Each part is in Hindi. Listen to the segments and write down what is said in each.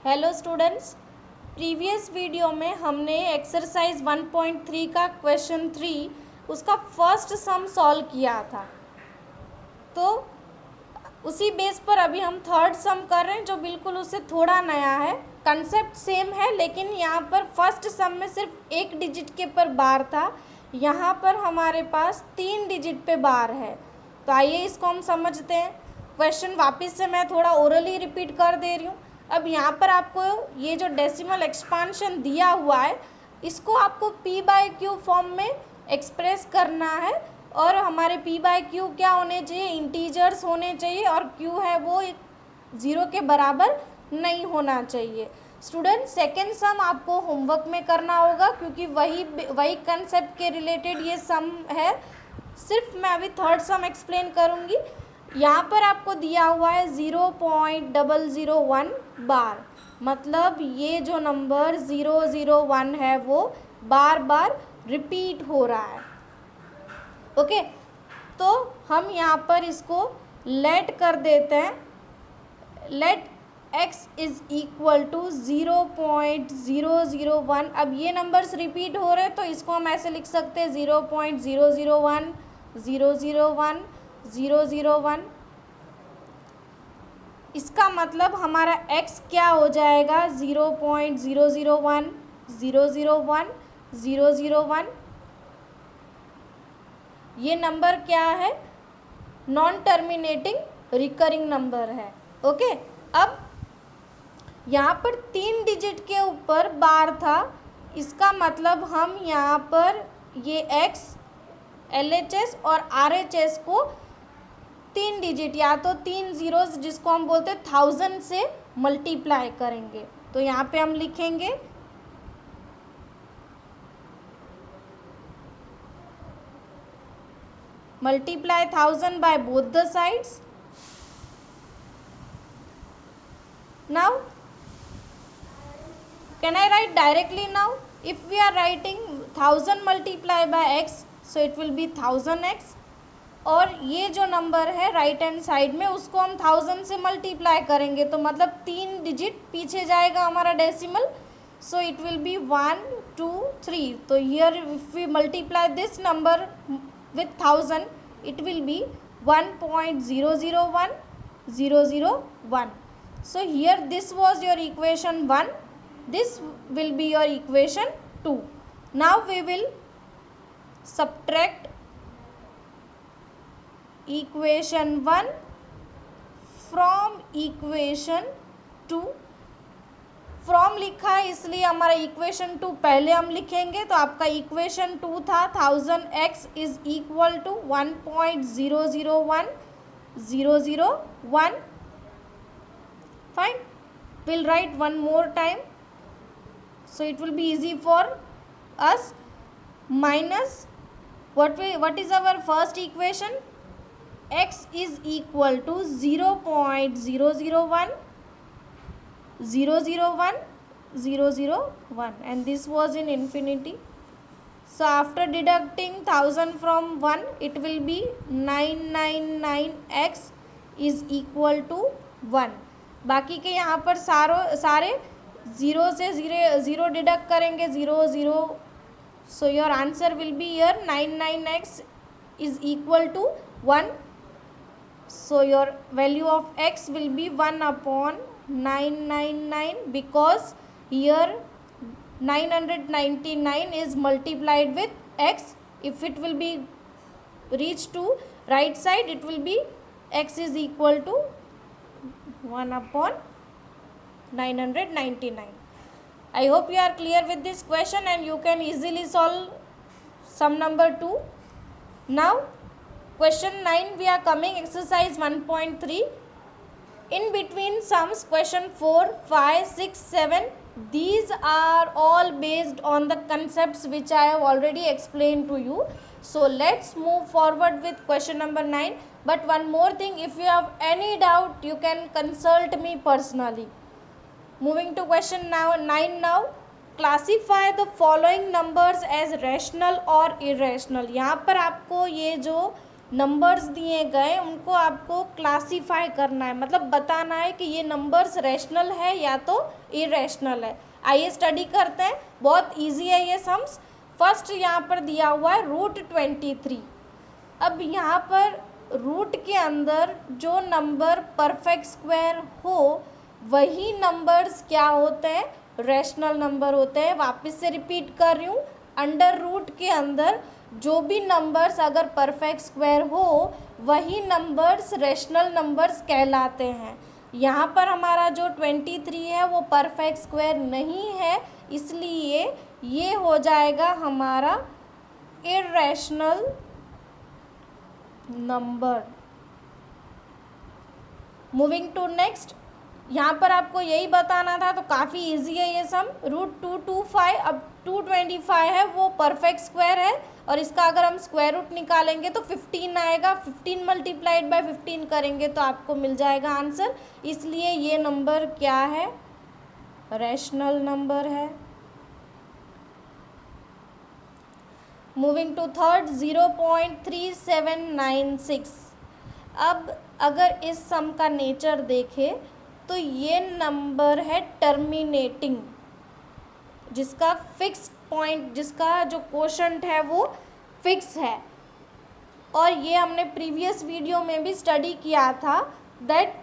हेलो स्टूडेंट्स, प्रीवियस वीडियो में हमने एक्सरसाइज 1.3 का क्वेश्चन 3 उसका फर्स्ट सम सॉल्व किया था। तो उसी बेस पर अभी हम थर्ड सम कर रहे हैं जो बिल्कुल उससे थोड़ा नया है। कंसेप्ट सेम है लेकिन यहाँ पर फर्स्ट सम में सिर्फ एक डिजिट के पर बार था, यहाँ पर हमारे पास 3 डिजिट पे बार है। तो आइए इसको हम समझते हैं। क्वेश्चन वापस से मैं थोड़ा ओरली रिपीट कर दे रही हूँ। अब यहाँ पर आपको ये जो डेसिमल एक्सपांशन दिया हुआ है इसको आपको p/q फॉर्म में एक्सप्रेस करना है और हमारे p/q क्या होने चाहिए, इंटीजर्स होने चाहिए और q है वो 0 के बराबर नहीं होना चाहिए। स्टूडेंट सेकेंड सम आपको होमवर्क में करना होगा क्योंकि वही कंसेप्ट के रिलेटेड ये सम है। सिर्फ मैं अभी थर्ड सम एक्सप्लेन करूँगी। यहाँ पर आपको दिया हुआ है 0.001 बार, मतलब ये जो नंबर 001 है वो बार बार रिपीट हो रहा है। ओके, तो हम यहाँ पर इसको लेट कर देते हैं। Let x is equal to 0.001। अब ये नंबर्स रिपीट हो रहे हैं तो इसको हम ऐसे लिख सकते हैं 0.001 001 001। इसका मतलब हमारा x क्या हो जाएगा 0.001 001 001। ये नंबर क्या है, नॉन टर्मिनेटिंग रिकरिंग नंबर है। ओके, अब यहाँ पर 3 डिजिट के ऊपर बार था, इसका मतलब हम यहाँ पर ये x LHS और RHS को 3 डिजिट या तो 3 जीरोस जिसको हम बोलते हैं 1000 से मल्टीप्लाई करेंगे। तो यहाँ पे हम लिखेंगे multiply 1000 by both the sides. Now can I write directly now? If we are writing 1000 multiplied by x, so it will be 1000x। और ये जो नंबर है राइट हैंड साइड में उसको हम 1000 से मल्टीप्लाई करेंगे तो मतलब 3 डिजिट पीछे जाएगा हमारा decimal, so it will be 1 2 3। तो here if we multiply this number with 1000 it will be 1.001 001। So here this was your equation 1, this will be your equation 2. Now we will subtract equation 1 from equation 2। From लिखा है इसलिए हमारा इक्वेशन 2 पहले हम लिखेंगे। तो आपका इक्वेशन 2 था 1000x is equal to 1.001 001। Fine, we'll write one more time so it will be easy for us। Minus what is our first equation, x is equal to 0.001 001 001 and this was in infinity। So after deducting 1000 from 1 it will be 999x is equal to 1। बाकी के यहाँ पर सारे ज़ीरो से ज़ीरो डिडक्ट करेंगे 0 0। So your answer will be ईयर 99x is equal to 1। So your value of x will be 1/999 because here 999 is multiplied with x। If it will be reach to right side it will be x is equal to 1/999। I hope you are clear with this question and you can easily solve sum number 2. Now question 9 we are coming, exercise 1.3. In between sums question 4 5 6 7 these are all based on the concepts which I have already explained to you. So let's move forward with question number 9. But one more thing, if you have any doubt you can consult me personally. Moving to question 9 now, classify the following numbers as rational or irrational। यहाँ पर आपको ये जो नंबर्स दिए गए उनको आपको क्लासीफाई करना है, मतलब बताना है कि ये नंबर्स रैशनल है या तो इरेशनल है। आइए स्टडी करते हैं, बहुत इजी है ये सम्स। फर्स्ट यहाँ पर दिया हुआ है √23। अब यहाँ पर रूट के अंदर जो नंबर परफेक्ट स्क्वायर हो वही नंबर्स क्या होते हैं, रैशनल नंबर होते हैं। वापस से रिपीट कर रही हूँ, अंडर रूट के अंदर जो भी नंबर्स अगर परफेक्ट स्क्वायर हो वही नंबर्स रैशनल नंबर्स कहलाते हैं। यहाँ पर हमारा जो 23 है वो परफेक्ट स्क्वायर नहीं है, इसलिए ये हो जाएगा हमारा irrational number. Moving to next, यहाँ पर आपको यही बताना था, तो काफ़ी इजी है ये सम। √225, अब 225 है वो परफेक्ट स्क्वायर है, और इसका अगर हम स्क्वायर रूट निकालेंगे तो 15 आएगा। 15 मल्टीप्लाइड बाय 15 करेंगे तो आपको मिल जाएगा आंसर, इसलिए ये नंबर क्या है, रैशनल नंबर है। Moving to third, 0.3796। अब अगर इस सम का नेचर देखें तो ये नंबर है टर्मिनेटिंग, जिसका फिक्स पॉइंट, जिसका जो क्वोशंट है वो फिक्स है। और ये हमने प्रीवियस वीडियो में भी स्टडी किया था दैट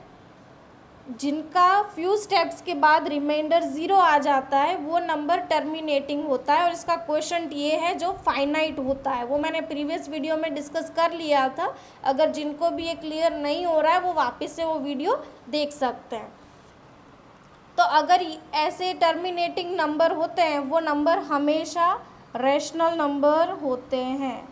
जिनका फ्यू स्टेप्स के बाद रिमाइंडर 0 आ जाता है वो नंबर टर्मिनेटिंग होता है, और इसका क्वोशंट ये है जो फाइनाइट होता है। वो मैंने प्रीवियस वीडियो में डिस्कस कर लिया था, अगर जिनको भी ये क्लियर नहीं हो रहा है वो वापस से वो वीडियो देख सकते हैं। तो अगर ऐसे टर्मिनेटिंग नंबर होते हैं वो नंबर हमेशा रैशनल नंबर होते हैं।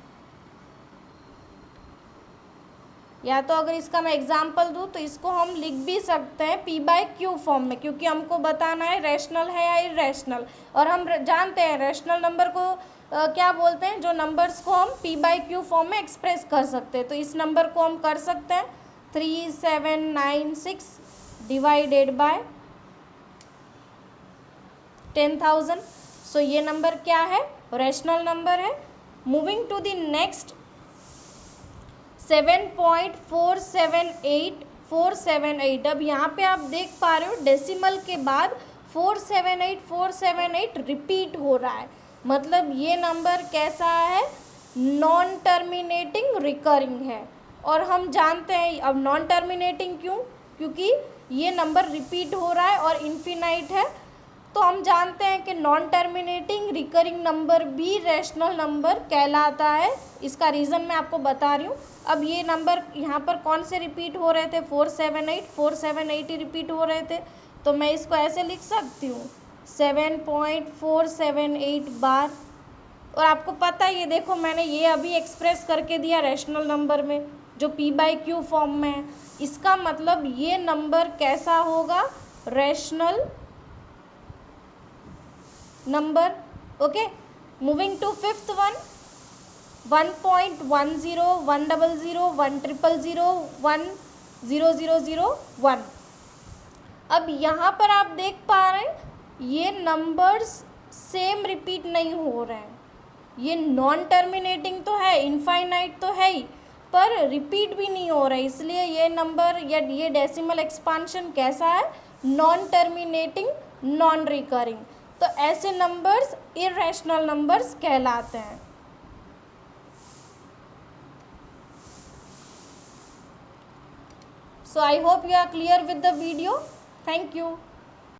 या तो अगर इसका मैं एग्जांपल दूँ तो इसको हम लिख भी सकते हैं p/q फॉर्म में, क्योंकि हमको बताना है रैशनल है या इरेशनल। और हम जानते हैं रैशनल नंबर को क्या बोलते हैं, जो नंबर्स को हम p/q फॉर्म में एक्सप्रेस कर सकते हैं। तो इस नंबर को हम कर सकते हैं 3796 डिवाइडेड बाय 10,000। सो ये नंबर क्या है, रैशनल नंबर है। Moving to the next, 7.478478। अब यहाँ पे आप देख पा रहे हो डेसिमल के बाद 478 रिपीट हो रहा है, मतलब ये नंबर कैसा है, नॉन टर्मिनेटिंग रिकरिंग है। और हम जानते हैं अब नॉन टर्मिनेटिंग क्यों, क्योंकि ये नंबर रिपीट हो रहा है और इन्फिनाइट है, तो हम जानते हैं कि नॉन टर्मिनेटिंग रिकरिंग नंबर भी रैशनल नंबर कहलाता है। इसका रीज़न मैं आपको बता रही हूँ। अब ये नंबर यहाँ पर कौन से रिपीट हो रहे थे, 478 ही रिपीट हो रहे थे, तो मैं इसको ऐसे लिख सकती हूँ 7.478 बार। और आपको पता है, ये देखो मैंने ये अभी एक्सप्रेस करके दिया रैशनल नंबर में जो p/q फॉर्म में है, इसका मतलब ये नंबर कैसा होगा, rational number. Okay, moving to fifth one, 1.10 100 100 10001। अब यहाँ पर आप देख पा रहे हैं ये नंबर्स सेम रिपीट नहीं हो रहे हैं, ये नॉन टर्मिनेटिंग तो है, इनफाइनाइट तो है ही, पर रिपीट भी नहीं हो रहा है, इसलिए ये नंबर या ये डेसिमल एक्सपांशन कैसा है, नॉन टर्मिनेटिंग नॉन रिकरिंग। तो ऐसे नंबर्स इरेशनल नंबर्स कहलाते हैं। So I hope you are clear with the video. Thank you.